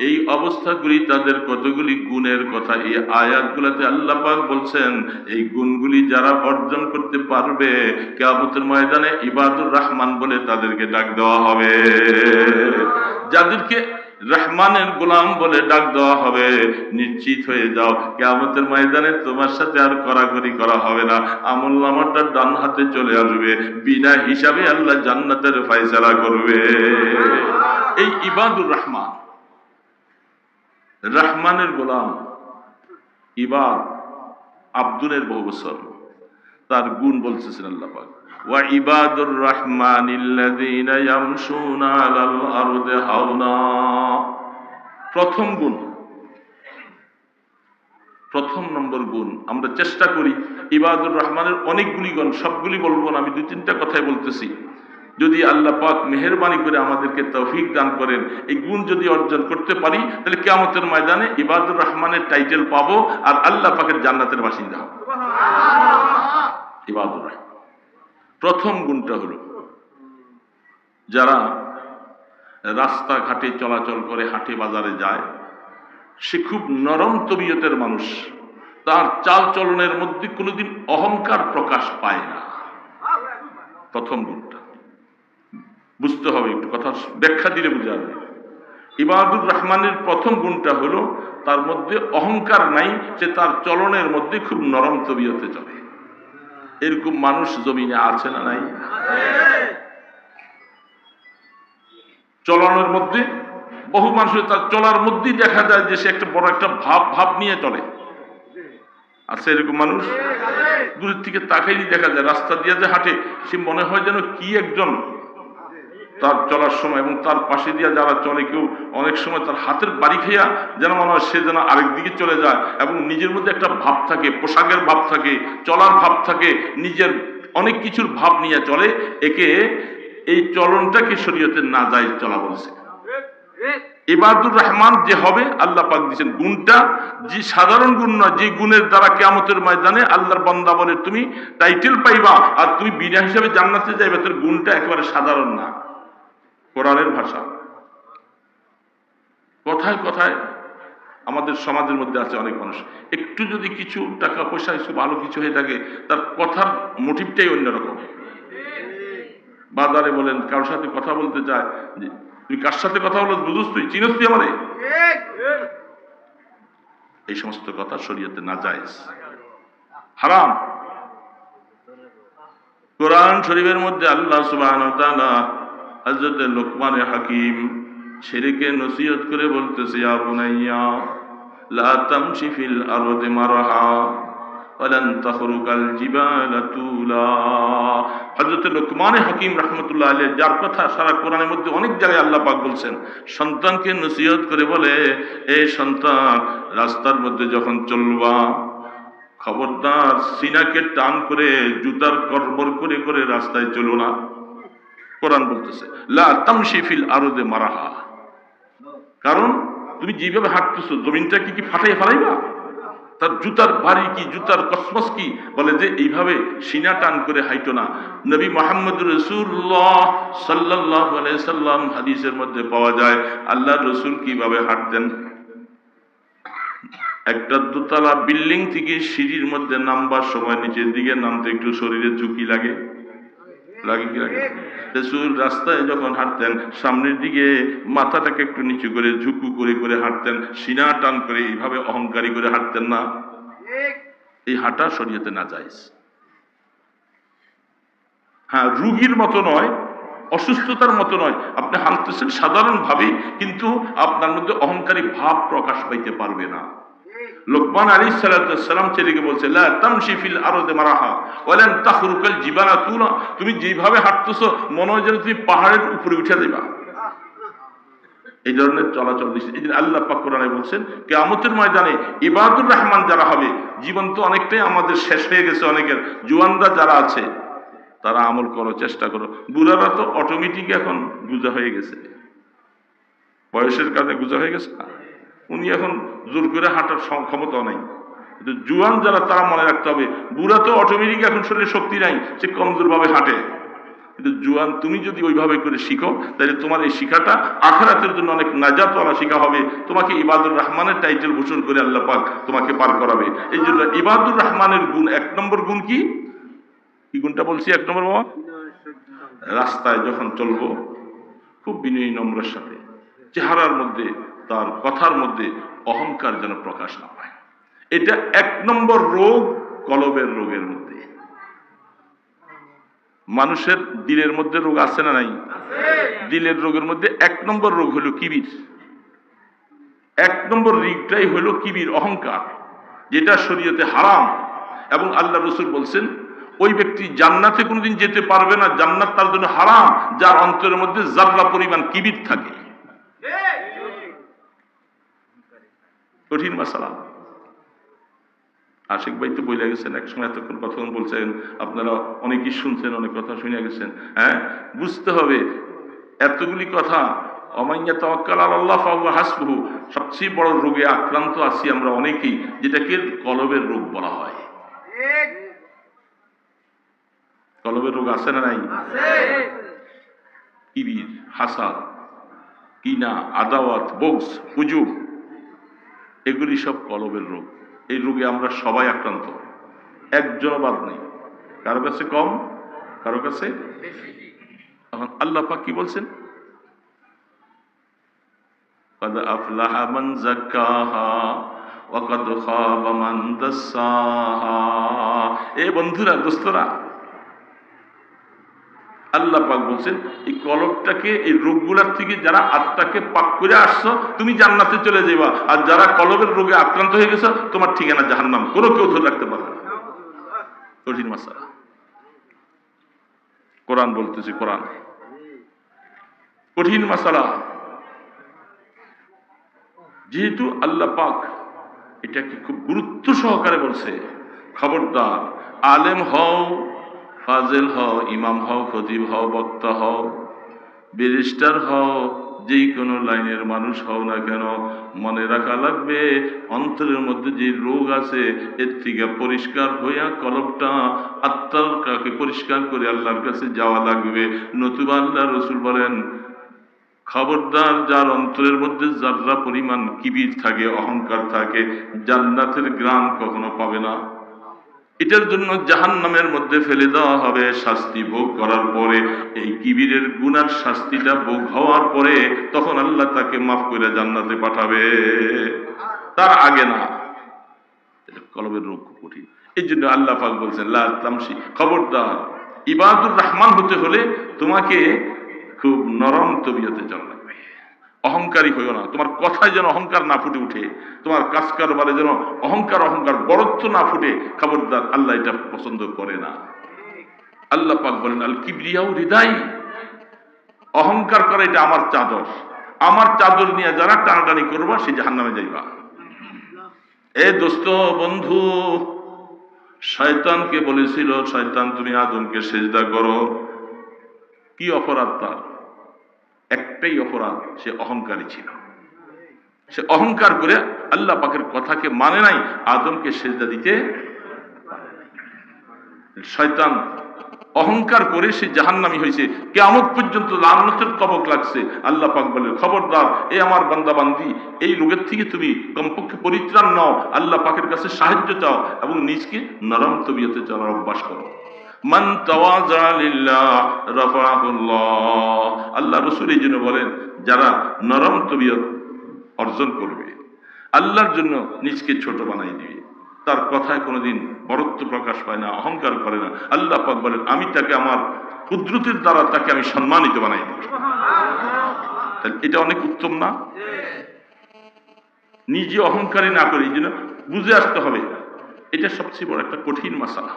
এই অবস্থাগুলি তাদের কতগুলি গুণের কথা এই আয়াতগুলোতে আল্লাহ পাক বলছেন। এই গুণগুলি যারা অর্জন করতে পারবে, কিয়ামতের ময়দানে ইবাদুর রহমান বলে তাদেরকে ডাক দেওয়া হবে। যাদেরকে রহমানের গোলাম বলে ডাক দেওয়া হবে, নিশ্চিত হয়ে যাও কিয়ামতের ময়দানে তোমার সাথে আর কড়াকড়ি করা হবে না। আমলনামাটা ডান হাতে চলে আসবে, বিনা হিসাবে আল্লাহ জান্নাতের ফয়সালা করবে। এই ইবাদুর রহমান, রহমানের গোলাম। ইবাদ আব্দুলের বহু বছর, তার গুণ বলতেছেন আল্লাহ পাক, ওয়া ইবাদুর রহমানিল্লাযীনা ইয়ামশুনা আলাল আরদি হাওনা। প্রথম গুণ, প্রথম নম্বর গুণ। আমরা চেষ্টা করি ইবাদুর রহমানের অনেকগুলি গুণ, সবগুলি বলবো না, আমি 2-3টা কথাই বলতেছি। যদি আল্লাহ পাক মেহেরবানি করে আমাদেরকে তৌফিক দান করেন, এই গুণ যদি অর্জন করতে পারি, তাহলে কিয়ামতের ময়দানে ইবাদুর রহমানের টাইটেল পাবো আর আল্লাহ পাকের জান্নাতের বাসিন্দা হব। ইবাদুর রহমান প্রথম গুণটা হলো, যারা রাস্তাঘাটে চলাচল করে, হাটে বাজারে যায়, সে খুব নরম তবিয়তের মানুষ। তার চাল চলনের মধ্যে কোনোদিন অহংকার প্রকাশ পায় না। প্রথম গুণটা বুঝতে হবে, একটু কথা ব্যাখ্যা দিলে বুঝা যাবে। ইবাদুর রহমানের প্রথম গুণটা হলো, তার মধ্যে অহংকার নাই, সে তার চলনের মধ্যে খুব নরম তবিয়তে চলে। এরকম মানুষ জমিনে আছে না নাই? চলনের মধ্যে বহু মানুষের তার চলার মধ্যেই দেখা যায় যে সে একটা বড় একটা ভাব নিয়ে চলে। আছে এরকম মানুষ? দূরের থেকে তাকাইলেই দেখা যায়, রাস্তা দিয়ে যে হাঁটে সে মনে হয় যেন কি একজন। তার চলার সময় এবং তার পাশে দিয়ে যারা চলে, কেউ অনেক সময় তার হাতের বাড়ি খেয়া যেন মনে হয় সে যেন আরেক দিকে চলে যায়। এবং নিজের মধ্যে একটা ভাব থাকে, পোশাকের ভাব থাকে, চলার ভাব থাকে, নিজের অনেক কিছুর ভাব নিয়ে চলে। একে এই চলনটাকে শরীয়তের নাজায়েজ চলা বলছে। ইবাদুর রহমান যে হবে, আল্লাহ পাক দিয়েছেন গুণটা, যে সাধারণ গুণ নয়, যে গুণের দ্বারা কিয়ামতের ময়দানে আল্লাহর বান্দা বলে তুমি টাইটেল পাইবা আর তুমি বিনা হিসাবে জান্নাতে যাইবে, তোর গুণটা একেবারে সাধারণ না। কোরআনের ভাষা। কথায় কথায় আমাদের সমাজের মধ্যে আছে অনেক মানুষ, একটু যদি কিছু টাকা পয়সা কিছু ভালো কিছু হয়ে থাকে, তার কথার মোটিভটাই অন্যরকম। বাজারে বলেন, কারোর সাথে কথা বলতে চায়, যে তুই কার সাথে কথা বলো, বুঝুস, তুই চিনস তুই আমারে, এই সমস্ত কথা শরীয়তে নাজায়েজ, হারাম। কোরআন শরীফের মধ্যে আল্লাহ সুবহানাহু ওয়া তাআলা হযরত লোকমানে হাকিম ছেলেকে নসিহত করে বলতেছে, ইয়া বুনাইয়া লা তামশি ফিল আরদি মারহা ওয়ালান তাখরুকাল জিবালা তুলা। হযরত লোকমানে হাকিম রাহমাতুল্লাহ আলাইহি, যার কথা সারা কোরআনের মধ্যে অনেক জায়গায় আল্লাহ পাক বলছেন, সন্তানকে নসিহত করে বলে, এ সন্তান, রাস্তার মধ্যে যখন চলবা, খবরদার সিনাকে টান করে জুতার কড়বড় করে করে রাস্তায় চলো না। কোরআন বলতেছে লা তামশি ফিল আরদি মারহা, কারণ তুমি যেভাবে হাঁটতেছো জমিনটা কি ফাটাই ফেলাইবা, তার জুতার বাড়ি কি, জুতার কসমস কি, বলে যে এইভাবে সিনা টান করে হাইটো না। নবী মুহাম্মদ রাসূলুল্লাহ সাল্লাল্লাহু আলাইহি সাল্লাম হাদিসের মধ্যে পাওয়া যায় আল্লাহর রাসূল কিভাবে হাঁটতেন। একটা দোতলা বিল্ডিং থেকে সিঁড়ির মধ্যে নামবার সময় নিচের দিকে নামতে একটু শরীরে ঝুঁকি লাগে, লাগে কি লাগে? রাসূল রাস্তায় যখন হাঁটতেন সামনের দিকে মাথাটাকে একটু নিচু করে ঝুঁকু করে করে হাঁটতেন, সিনা টান করে এইভাবে অহংকারী করে হাঁটতেন না। এই হাঁটা শরীয়তে নাজায়েজ। হ্যাঁ, রুগীর মতো নয়, অসুস্থতার মতো নয়, আপনি হাঁটতেছেন সাধারণ ভাবে, কিন্তু আপনার মধ্যে অহংকারী ভাব প্রকাশ পাইতে পারবে না। লোকমান আলাইহিস সালাম ছেলেকে বলছে, লা তামশি ফিল আরদি মারহা ওয়ালান তাখরুকাল জিবালা তুলা, তুমি যেভাবে হাঁটতেছো মনে হয় যেন তুমি পাহাড়ের উপরে উঠে যাবা। এই ধরনের চলাচল দিচ্ছে। এই দিন আল্লাহ পাক কোরআনে বলছেন, কিয়ামতের ময়দানে ইবাদুর রহমান যারা হবে, জীবন তো অনেকটাই আমাদের শেষ হয়ে গেছে, অনেকের জুয়ানরা যারা আছে তারা আমল করো, চেষ্টা করো। বুড়ারা তো অটোমেটিক এখন গুজা হয়ে গেছে, বয়সের কারণে গুজা হয়ে গেছে না, উনি এখন জোর করে হাঁটার ক্ষমতা নাই। কিন্তু জুয়ান যারা, তারা মনে রাখতে হবে, বুড়া তো অটোমেটিক এখন শরীরে শক্তি নাই, সে কমজোর ভাবে হাঁটে। কিন্তু জুয়ান তুমি যদি ওইভাবে করে শিখো, তাহলে তোমার এই শিখাটা আখিরাতের জন্য অনেক নাজাতওয়ালা শিখা হবে। তোমাকে ইবাদুর রহমানের টাইটেল ভূষণ করে আল্লাহ পাক তোমাকে পার করাবে। এই জন্য ইবাদুর রহমানের গুণ, এক নম্বর গুণ কি, কি গুণটা বলছি এক নম্বর বাবা? রাস্তায় যখন চলবো খুব বিনয়ী নম্রের সাথে, চেহারার মধ্যে তার কথার মধ্যে অহংকার যেন প্রকাশ না পায়। এটা এক নম্বর রোগ কলবের রোগের মধ্যে। মানুষের দিলের মধ্যে রোগ আছে না নাই? দিলের রোগের মধ্যে এক নম্বর রোগ হলো কিবির। এক নম্বর রিগটাই হলো কিবির, অহংকার, যেটা শরীয়তে হারাম। এবং আল্লাহ রাসূল বলছেন, ওই ব্যক্তি জান্নাতে কোনোদিন যেতে পারবে না, জান্নাত তার জন্য হারাম, যার অন্তরের মধ্যে যাররা পরিমাণ কিবির থাকে। কঠিন মাসালা। আশিক ভাই তো বলে গেছেন, একসময় এতক্ষণ কথা বলছেন, আপনারা অনেকেই শুনছেন, অনেক কথা শুনে গেছেন। হ্যাঁ, বুঝতে হবে এতগুলি কথা, অমাইয়া তাওয়াক্কাল আলাল্লাহ ফাহুয়া হাসবুহু, সবচেয়ে বড় রোগে আক্রান্ত আছি আমরা অনেকেই, যেটাকে কলবের রোগ বলা হয়। কলবের রোগ আছে না নাই? কিবির, হাসাদ, কিনা, আদাওয়াত, বগস, উজুব, এগুলি সব কলবের রোগ। এই রোগে আমরা সবাই আক্রান্ত, একজনও বাদ নেই, কারো কাছে কম, কারো কাছে বেশি। এখন আল্লাহ পাক কি বলছেন? قد أفلح من زكاها وقد خاب من دساها। এ বন্ধুরা, দোস্তরা, আল্লাহ পাক বলছেন, এই কলবটাকে, এই রোগগুলার থেকে যারা আত্মাকে পাক করে আসছো, তুমি জান্নাতে চলে যাবা। আর যারা কলবের রোগে আক্রান্ত হয়ে গেছো, তোমার ঠিকানা জাহান্নাম, কোনো কেউ ধরে রাখতে পারবে না। কঠিন মাসালা। কোরআন বলতেছে, কোরআন কঠিন মাসালা। যেহেতু আল্লাহ পাক এটাকে খুব গুরুত্ব সহকারে বলছে, খবরদার, আলেম হও, ফাজেল হও, ইমাম হও, খতিব হও, বক্তা হও, ব্যারিস্টার হও, যে কোনো লাইনের মানুষ হও না কেন, মনে রাখা লাগবে অন্তরের মধ্যে যে রোগ আছে এর থেকে পরিষ্কার হইয়া কলবটা, আত্মার কাকে পরিষ্কার করে আল্লাহর কাছে যাওয়া লাগবে। নতুবা আল্লাহ রাসূল বলেন, খবরদার, যার অন্তরের মধ্যে যার্রা পরিমাণ কিবির থাকে, অহংকার থাকে, জান্নাতের গ্রাম কখনো পাবে না। এটার জন্য জাহান্নামের মধ্যে ফেলে দেওয়া হবে। শাস্তি ভোগ করার পরে, এই কিবিরের গুনার শাস্তিটা ভোগ হওয়ার পরে, তখন আল্লাহ তাকে মাফ করে জান্নাতে পাঠাবে, তার আগে না। এটা কলবের রোগ খুব কঠিন। এই জন্য আল্লাহ পাক বলছেন, লা তামশি, খবরদার, ইবাদুর রহমান হতে হলে তোমাকে খুব নরম তবিয়তে চলা লাগবে। অহংকারী হইও না, তোমার কথায় যেন অহংকার না ফুটে উঠে, তোমার কাজ কারবারে যেন অহংকার বড়ত্ব না ফুটে। খবরদার, আল্লাহ এটা পছন্দ করে না। আল্লাহ পাক বলেন, আল কিবরিয়াউ হৃদাই, অহংকার করা এটা আমার চাদর, আমার চাদর নিয়ে যারা টানাটানি করবা সে জাহান্নামে যাইবা। এ দোস্ত, বন্ধু, শয়তানকে বলেছিল, শয়তান তুমি আদমকে সেজদা করো। কি অপরাধ তার? একটাই অপরাধ, সে অহংকারী ছিল। সে অহংকার করে আল্লাহ পাকের কথাকে মানে নাই, আদমকে সেজদা দিতে। শয়তান অহংকার করে সে জাহান্নামী হয়েছে, কিয়ামত পর্যন্ত লানতের তবক লাগছে। আল্লাহ পাক বলে, খবরদার, এই আমার বান্দা বান্দি, এই রোগের থেকে তুমি কমপক্ষে পরিত্রাণ নাও, আল্লাহ পাকের কাছে সাহায্য চাও এবং নিজকে নরম তবিয়তে চলার অভ্যাস করো। মান তাওয়াযা লিল্লাহ রাফাহুল্লাহ, আল্লাহ রাসূল এই জন্য বলেন, যারা নরম তবিয়ত অর্জন করবে, আল্লাহর জন্য নিজকে ছোট বানাই দিবে, তার কথায় কোনোদিন বড়ত্ব প্রকাশ পায় না, অহংকার করে না, আল্লাহ পাক বলেন, আমি তাকে আমার কুদরতের দ্বারা তাকে আমি সম্মানিত বানাই দেব। এটা অনেক উত্তম না? নিজে অহংকারী না করে, এই জন্য বুঝে আসতে হবে, এটা সবচেয়ে বড় একটা কঠিন মাসালা।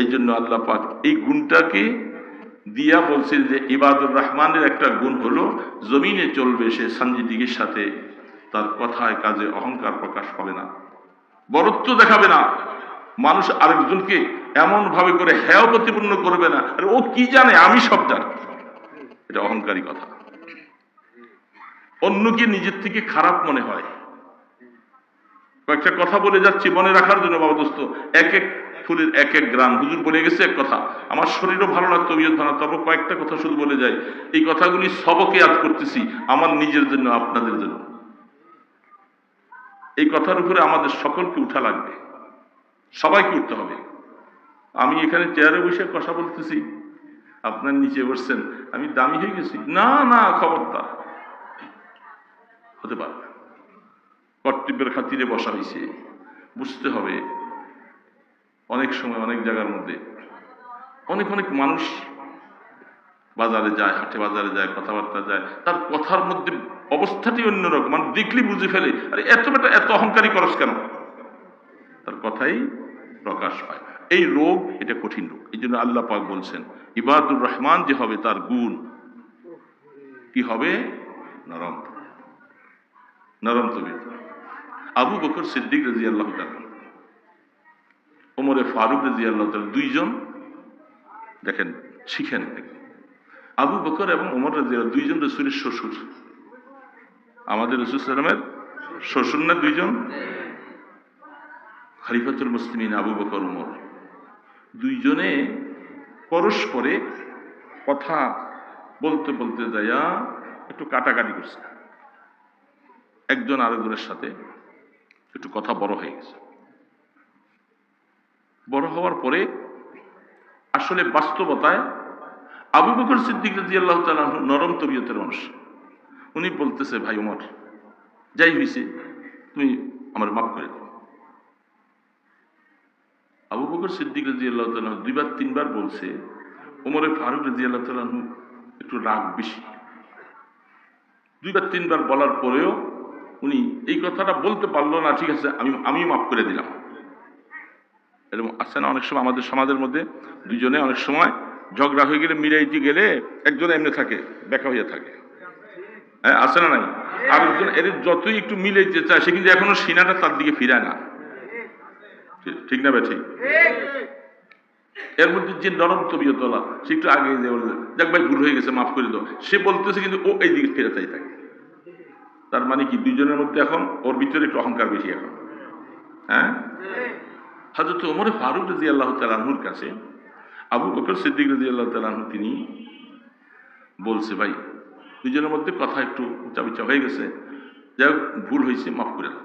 এই জন্য আল্লাহ পাক এই গুণটাকে দিয়া বলছেন যে ইবাদুর রহমানের একটা গুণ হলো, জমিনে চলবে সে সানজিদিগির সাথে, তার কথায় কাজে অহংকার প্রকাশ পাবে না, বরত্ব দেখাবে না, মানুষ আরেকজনকে এমন ভাবে করে হেয় প্রতিপন্ন করবে না, আর ও কি জানে আমি সব জানি, এটা অহংকারী কথা। অন্যকে নিজের থেকে খারাপ মনে হয়। কয়েকটা কথা বলে যাচ্ছি মনে রাখার জন্য বাবা দোস্ত, এক এক ফুলের এক এক গ্রাম। হুজুর বলে গেছে এক কথা, আমার শরীরও ভালো না, তবিয়ত ভালো না, তবে কয়েকটা কথা শুধু বলে যাই। এই কথাগুলি সবকে ইয়াদ করতেছি, আমার নিজের জন্য, আপনাদের জন্য। এই কথার উপরে আমাদের সকলকে উঠা লাগবে, সবাইকে উঠতে হবে। আমি এখানে চেয়ারে বসে কথা বলতেছি, আপনার নিচে বসছেন, আমি দামি হয়ে গেছি? না না, খবরদার, হতে পারে না। কর্তব্যের খাতিরে বসা হয়েছে, বুঝতে হবে। অনেক সময় অনেক জায়গার মধ্যে অনেক অনেক মানুষ বাজারে যায়, হাটে বাজারে যায়, কথাবার্তা যায়, তার কথার মধ্যে অবস্থাটি অন্যরকম, মানে দেখলে বুঝে ফেলে, আরে এত অহংকারী করস কেন, তার কথাই প্রকাশ পায়। এই রোগ, এটা কঠিন রোগ। এই জন্য আল্লাহ পাক বলছেন, ইবাদুর রহমান যে হবে তার গুণ কি হবে? নরম, নরম তবিয়ত। আবু বকর সিদ্দিক রাদিয়াল্লাহু তাআলা, ওমরে ফারুক রাদিয়াল্লাহু তাআলা, দুইজন দেখেন, শিখেন। আবু বকর এবং ওমর রাদিয়াল্লাহু, দুইজন রাসূলের শ্বশুর। আমাদের রাসূল সাল্লাল্লাহু আলাইহি ওয়াসাল্লামের শ্বশুর না দুইজন? খলিফাতুল মুসলিমিন আবু বকর ওমর, দুইজনে পরস্পরে কথা বলতে বলতে যাইয়া একটু কাটাকাটি করছে। একজন আরেকজনের সাথে একটু কথা বড় হয়ে গেছে। বড় হওয়ার পরে আসলে বাস্তবতায় আবু বকর সিদ্দিক রাদিয়াল্লাহু তাআলা নরম তবিয়তের মানুষ। উনি বলতেছে, ভাই ওমর, যাই হয়েছে তুমি আমার মাফ করে দাও। আবু বকর সিদ্দিক রাদিয়াল্লাহু তাআলা দুইবার তিনবার বলছে, ওমরে ফারুক রাদিয়াল্লাহু তাআলা একটু রাগ বেশি। দুইবার তিনবার বলার পরেও উনি এই কথাটা বলতে পারলো না, ঠিক আছে আমি মাফ করে দিলাম। এরকম আছে না অনেক সময় আমাদের সমাজের মধ্যে, দুইজনে অনেক সময় ঝগড়া হয়ে গেলে, মিলাইতে গেলে একজন এমনি থাকে, বেকা হইয়া থাকে, হ্যাঁ, আছে না নাই? আরেকজন এর যতই একটু মিলাইতে চায়, সে কিন্তু এখনো সিনাটা তার দিকে ফিরায় না, ঠিক না? ঠিক। এর মধ্যে যে নরম তবিয়ত তোলা, সে একটু আগে যে বলে, যাক ভাই ভুল হয়ে গেছে, মাফ করে দাও, সে বলতেছে, কিন্তু ও এই দিকে ফিরে চাই থাকে। তার মানে কি, দুইজনের মধ্যে এখন ওর ভিতরে একটু অহংকার বেশি এখন। হ্যাঁ, হযরত ওমর ফারুক রাদিয়াল্লাহু তাআলা আনহুর কাছে আবু বকর সিদ্দিক রাদিয়াল্লাহু তাআলা আনহু তিনি বলছে, ভাই দুইজনের মধ্যে কথা একটু উঁচাবিচা হয়ে গেছে, যাই হোক ভুল হয়েছে, মাফ করে দাও।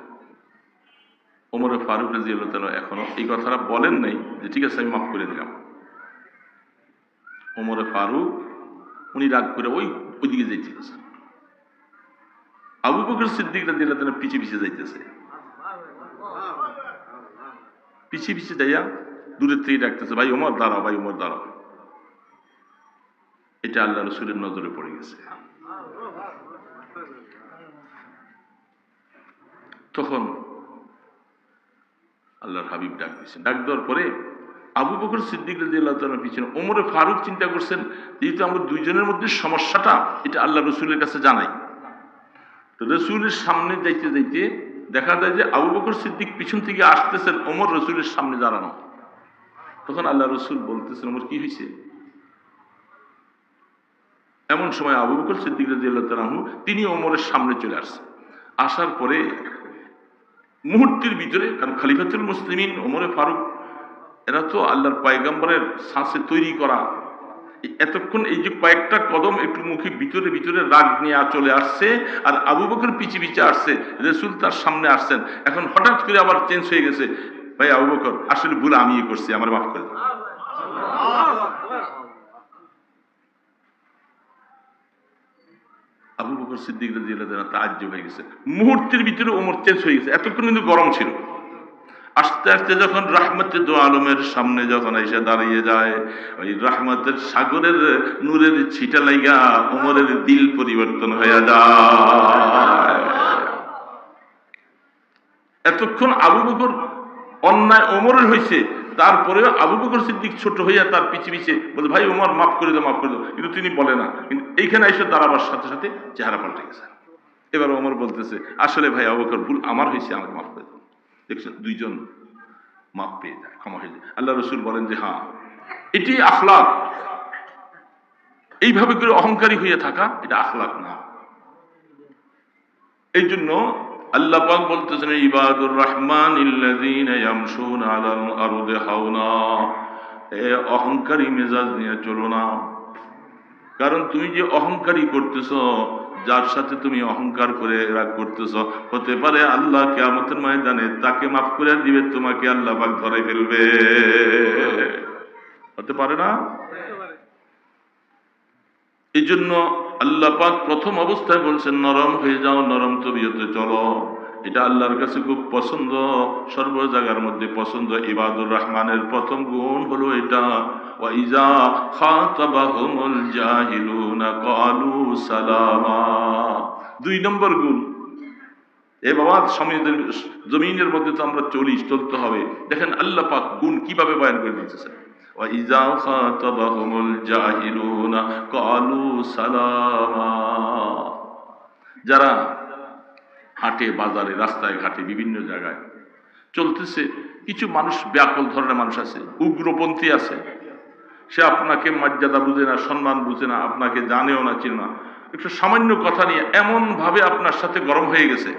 ওমর ফারুক রাদিয়াল্লাহু তাআলা এখনো এই কথাটা বলেন নাই যে ঠিক আছে আমি মাফ করে দিলাম। ওমর ফারুক উনি রাগ করে ওইদিকে যাইতেছে, আবু বকর সিদ্দিক রাদিয়াল্লাহু তাআলা পিছে পিছে যাইতেছে, পিছে পিছে যাইয়া দূরের থেকে ডাকতেছে, ভাই ওমর দাঁড়াও, ভাই ওমর দাঁড়াও। এটা আল্লাহ রাসূলের নজরে পড়ে গেছে। তখন আল্লাহর হাবিব ডাক দিয়েছেন, ডাক দেওয়ার পরে আবু বকর সিদ্দিক রাদিয়াল্লাহু তাআলার পিছনে ওমর ফারুক চিন্তা করছেন, যেহেতু আমরা দুইজনের মধ্যে সমস্যাটা এটা আল্লাহ রসুলের কাছে জানাই, তো রসুলের সামনে যাইতে যাইতে দেখা যায় যে আবু বকর সিদ্দিক পিছন থেকে আসতেছেন, ওমর রসুলের সামনে দাঁড়ানো। তখন আল্লাহ রসুল বলতেছেন, ওমর কি হয়েছে? এমন সময় আবু বকর সিদ্দিক রাদিয়াল্লাহু তাআলা তিনি ওমরের সামনে চলে আসছেন। আসার পরে মুহূর্তের ভিতরে, কারণ খলিফাতুল মুসলিমিন ওমর ফারুক এরা তো আল্লাহর পয়গম্বরের শ্বাসে তৈরি করা, এতক্ষণ এই যে কয়েকটা কদম একটু মুখে ভিতরে ভিতরে রাগ নিয়ে চলে আসছে, আর আবু বকর পিছে পিছে আসছে, রাসূল তার সামনে আসছেন। এখন হঠাৎ করে আবার চেঞ্জ হয়ে গেছে, ভাই আবু বকর আসলে ভুল আমি করছি, আমার মাফ করে দাও। আবু বকর সিদ্দিক রাদিয়াল্লাহু তাআলা তাআজ্জুব হয়ে গেছে, মুহূর্তের ভিতরে ওমর চেঞ্জ হয়ে গেছে। এতক্ষণ কিন্তু গরম ছিল, আস্তে আস্তে যখন রাহমাতের দু আলমের সামনে যখন এসে দাঁড়িয়ে যায়, ওই রাহমাতের সাগরের নূরের ছিটা লাইগা ওমরের দিল পরিবর্তন হয়ে যায়। এতক্ষণ আবু বকর অন্যায় ওমরের হয়েছে, তারপরেও আবু বকর সিদ্দিক ছোট হইয়া তার পিছে পিছে বলে, ভাই ওমর মাফ করে দাও, মাফ করে দাও, কিন্তু তিনি বলে না। কিন্তু এইখানে এসে দাঁড়াবার সাথে সাথে চেহারা পাল্টে গেছে। এবার ওমর বলতেছে, আসলে ভাই আবু বকর ভুল আমার হয়েছে, আমাকে মাফ করে দাও। দেখছেন, দুইজন মাফ পেয়ে যায়, ক্ষমা হয়ে যায়। আল্লাহ রসুল বলেন যে হ্যাঁ, এটি আখলাক। এইভাবে করে অহংকারী হয়ে থাকা এটা আখলাক না। এই জন্য আল্লাহ পাক বলতেছেন, ইবাদুর রহমানিল্লাযীনা ইয়ামশুনা আলাল আরদি হাওনা, এ অহংকারী মেজাজ নিয়ে চলো না। কারণ তুমি যে অহংকারী করতেছো, যার সাথে তুমি অহংকার করে রাগ করতেছ, হতে পারে আল্লাহ কিয়ামতের ময়দানে তাকে মাফ করে দিবে, তোমাকে আল্লাহ পাক ধরে ফেলবে, হতে পারে না? এই জন্য আল্লাহ পাক প্রথম অবস্থায় বলছেন, নরম হয়ে যাও, নরম তবিয়তে চলো। এটা আল্লাহর কাছে খুব পছন্দ, সর্ব জায়গার মধ্যে পছন্দ। ইবাদুর রহমানের প্রথম গুণ হলো এটা, ওয়াইজা খাতাবাহুমুল জাহিলুনা ক্বালু সালামা। 2 নম্বর গুণ। এ বাবা, জমিনের মধ্যে তো আমরা চলতে হবে। দেখেন আল্লাহ পাক গুণ কিভাবে বয়ান করে দিতেছেন, ওয়াইজা খাতাবাহুমুল জাহিলুনা ক্বালু সালামা। যারা হাটে বাজারে রাস্তায় ঘাটে বিভিন্ন জায়গায় চলতেছে, কিছু মানুষ ব্যাকুল ধরনের মানুষ আছে, উগ্রপন্থী আছে, সে আপনাকে মর্যাদা বুঝে না, সম্মান বুঝে না, আপনাকে জানেও না, চিনে না, একটু সামান্য কথা নিয়ে এমন ভাবে আপনার সাথে গরম হয়ে গেছে,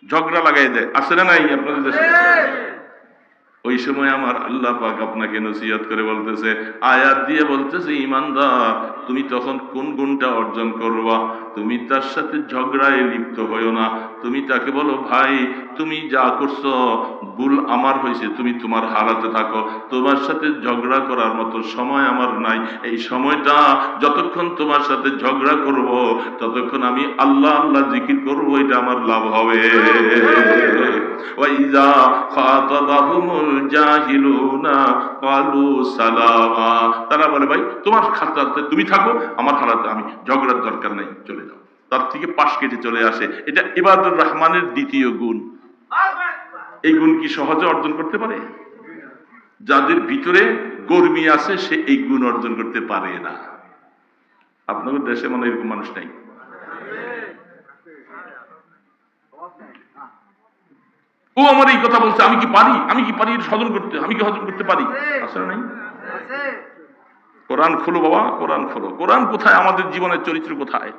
ঝগড়া লাগাই দেয়। আছে না নাই আপনাদের দেশে? ওই সময় আমার আল্লাহ পাক আপনাকে নসিহত করে বলতেছে, আয়াত দিয়ে বলতেছে, ঈমানদার তুমি তখন কোন গুণটা অর্জন করবা? তুমি তার সাথে ঝগড়ায় লিপ্ত হইও না। তুমি তাকে বলো, ভাই তুমি যা করছো ভুল আমার হয়েছে, তুমি তোমার হালাতে থাকো, তোমার সাথে ঝগড়া করার মতো সময় আমার নাই। এই সময়টা যতক্ষণ তোমার সাথে ঝগড়া করব, ততক্ষণ আমি আল্লাহ আল্লাহ জিকির করব, এটা আমার লাভ হবে। ওয়াইজা খাতাবাহুমুল জাহিলুনা ক্বালু সালামা। তারা বলে, ভাই তোমার হালাতে তুমি থাকো, আমার হালাতে আমি, ঝগড়ার দরকার নাই, চলে যাও। তার থেকে পাশ কেটে চলে আসে। এটা ইবাদুর রহমানের দ্বিতীয় গুণ। এই গুণ কি সহজে অর্জন করতে পারে? যাদের ভিতরে গর্মি আছে সে এই গুণ অর্জন করতে পারে না। আপনাদের দেশে মনে এরকম মানুষ নাই? ও আমার এই কথা বলছে, আমি কি পারি, আমি কি পারি হজম করতে, আমি কি হজম করতে পারি? আসলে নাই। কোরআন খোলো বাবা, কোরআন খোলো। কোরআন কোথায়? আমাদের জীবনের চরিত্র কোথায়?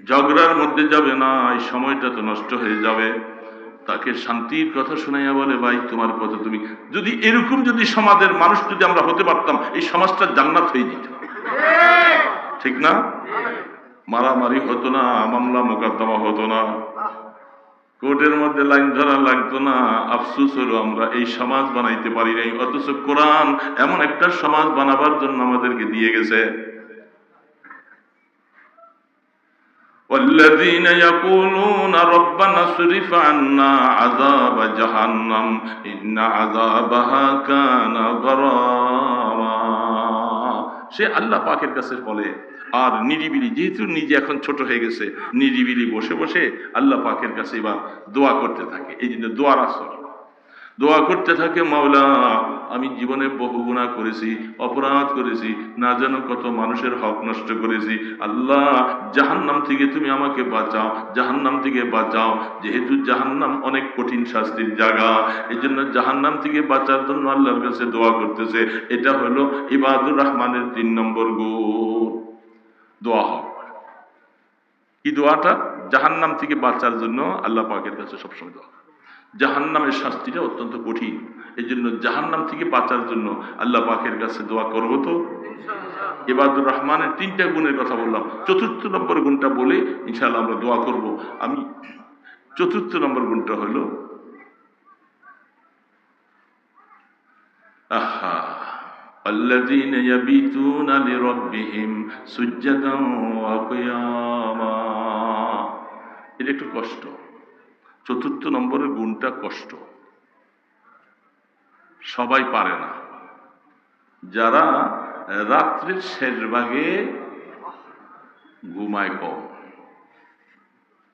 ঝগড়ার মধ্যে যাবে না, এই সময়টা তো নষ্ট হয়ে যাবে। তাকে শান্তির কথা শোনাইয়া বলে, ভাই তোমার কথা তুমি, যদি এরকম যদি সমাজের মানুষ যদি আমরা হতে পারতাম, এই সমাজটা জান্নাত হয়ে যেত। ঠিক না? মারামারি হতো না, মামলা মোকদ্দমা হতো না, কোর্টের মধ্যে লাইন ধরা লাগতো না। আফসোস হলো আমরা এই সমাজ বানাইতে পারি নাই, অথচ কোরআন এমন একটা সমাজ বানাবার জন্য আমাদেরকে দিয়ে গেছে। والذين يقولون ربنا اصرف عنا عذاب جهنم إن عذابها كان غراما। সে আল্লাহ পাকের কাছে বলে, আর নিরিবিলি, যেহেতু নিজে এখন ছোট হয়ে গেছে, নিরিবিলি বসে বসে আল্লাহ পাকের কাছে এবার দোয়া করতে থাকে। এই জন্য দোয়ার আসর, দোয়া করতে থাকে, মাওলা আমি জীবনে বহু গুনাহ করেছি, অপরাধ করেছি, না যেন কত মানুষের হক নষ্ট করেছি। আল্লাহ জাহান্নাম থেকে তুমি আমাকে বাঁচাও, জাহান্নাম থেকে বাঁচাও। যেহেতু জাহান্নাম অনেক কঠিন শাস্তির জায়গা, এই জন্য জাহান্নাম থেকে বাঁচার জন্য আল্লাহর কাছে দোয়া করতেছে। এটা হলো ইবাদুর রহমানের 3 নম্বর গুণ। দোয়া হক কি? দোয়াটা জাহান্নাম থেকে বাঁচার জন্য আল্লাহ পাকের কাছে সবসময় দোয়া। জাহান্নামের শাস্তিটা অত্যন্ত কঠিন, এই জন্য জাহান্নাম থেকে বাঁচার জন্য আল্লাহ পাকের কাছে দোয়া করবো। তো ইবাদুর রহমানের 3টা গুণের কথা বললাম, 4th নম্বর গুণটা বলে ইনশাআল্লাহ আমরা দোয়া করব। আমি 4th নম্বর গুণটা হলো الذين يبيتون لربهم سجدا وقياما। এটা একটু কষ্ট, 4th নম্বরের গুণটা কষ্ট, সবাই পারে না। যারা রাত্রির শেষ ভাগে ঘুমায় কম,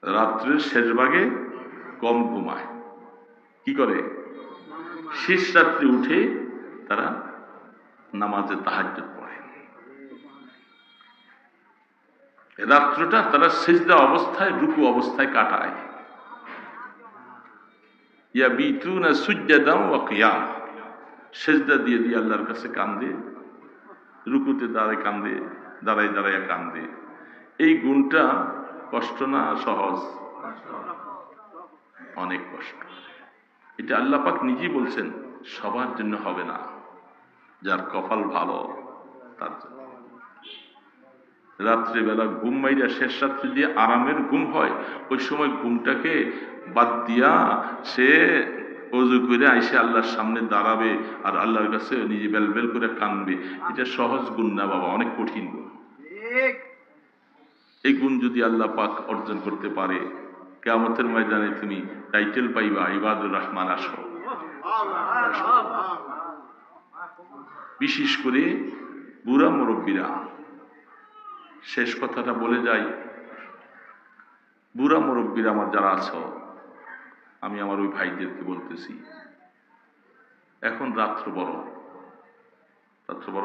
রাত্রির শেষ ভাগে কম ঘুমায়, কি করে? শেষ রাত্রে উঠে তারা নামাজে তাহাজ্জুদ পড়ে। রাত্রটা তারা সিজদা অবস্থায়, রুকু অবস্থায় কাটায়। ইয়াবিতুনা সুজদান ওয়া কিয়াম, সিজদা দিয়ে দিয়ে আল্লাহর কাছে কান্দে, রুকুতে দাঁড়ায় কান্দে, দাঁড়ায় দাঁড়ায় কান্দে। এই গুণটা কষ্ট না সহজ? অনেক কষ্ট। এটা আল্লাহ পাক নিজেই বলছেন সবার জন্য হবে না, যার কপাল ভালো তার জন্য। রাত্রিবেলা ঘুম মাইরা শেষ রাত্রি দিয়ে আরামের ঘুম হয়, ওই সময় ঘুমটাকে বাদ দিয়া সে ওযু করে আইসে আল্লাহর সামনে দাঁড়াবে আর আল্লাহর কাছে নিজে বেলবেল করে কানবে। এটা সহজ গুণ না বাবা, অনেক কঠিন গুণ। এই গুণ যদি আল্লাহ পাক অর্জন করতে পারে, কিয়ামতের ময়দানে তুমি টাইটেল পাইবা ইবাদুর রহমান। আসো, বিশেষ করে বুড়া মুরব্বীরা, শেষ কথাটা বলে যাই, বুড়া মুরব্বীরা আমার যারা আছো, আমি আমার ওই ভাইদেরকে বলতেছি, এখন রাত্র বড়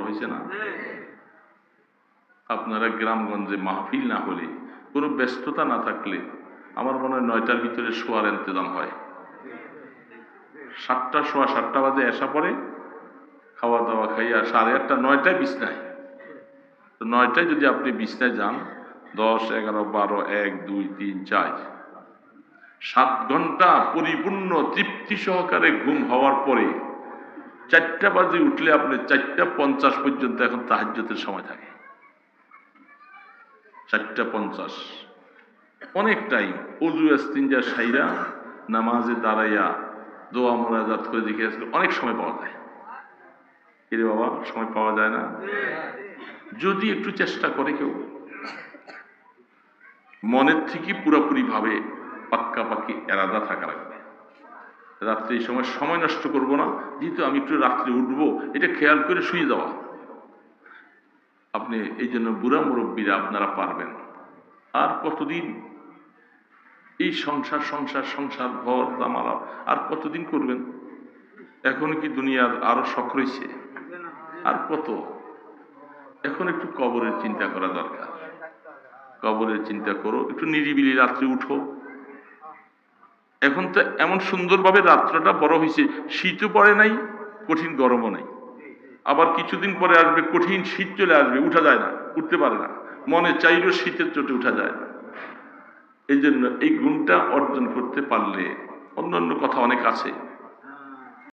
হয়েছে না? আপনারা গ্রামগঞ্জে মাহফিল না হলে, কোনো ব্যস্ততা না থাকলে আমার মনে হয় 9টার ভিতরে শোয়ার ইন্তজাম হয়। 7টা, সোয়া 7টা বাজে এসা পরে, খাওয়া দাওয়া খাইয়া 8:30, 9টায় বিছনায়। তো 9টায় যদি আপনি বিছনায় যান, 10, 11, 12, 1, 2, 3, 4, 7 ঘন্টা পরিপূর্ণ তৃপ্তি সহকারে ঘুম হওয়ার পরে 4টা বাজে উঠলে আপনি 4:50 পর্যন্ত এখন তাহাজ্জুদের সময় থাকে। 4:50 অনেক টাইম। ওযু ইস্তিনজা সাইরা নামাজে দাঁড়াইয়া দোয়া মোনাজাত করে দেখে আসলে অনেক সময় পাওয়া যায়। এরে বাবা, সময় পাওয়া যায় না? যদি একটু চেষ্টা করে কেউ, মনের থেকে পুরোপুরি ভাবে পাক্কাপাক্কি এরাদা থাকা লাগবে। রাত্রে এই সময় নষ্ট করব না, যেহেতু আমি একটু রাত্রে উঠবো, এটা খেয়াল করে শুয়ে যাওয়া। আপনি এই জন্য বুড়া মুরব্বীরা আপনারা পারবেন। আর কতদিন এই সংসার ঘর জামালা আর কতদিন করবেন? এখন কি দুনিয়ার আরো শখ রয়েছে? আর কত? এখন একটু কবরের চিন্তা করা দরকার। কবরের চিন্তা করো, একটু নিরিবিলি রাত্রে উঠো। এখন তো এমন সুন্দরভাবে রাত্রটা বড় হয়েছে, শীতও পড়ে নাই, কঠিন গরমও নাই। আবার কিছুদিন পরে আসবে কঠিন শীত, চলে আসবে, উঠা যায় না, উঠতে পারে না, মনে চাইলেও শীতের চোটে উঠা যায় না। এই জন্য এই গুণটা অর্জন করতে পারলে, অন্যান্য কথা অনেক আছে,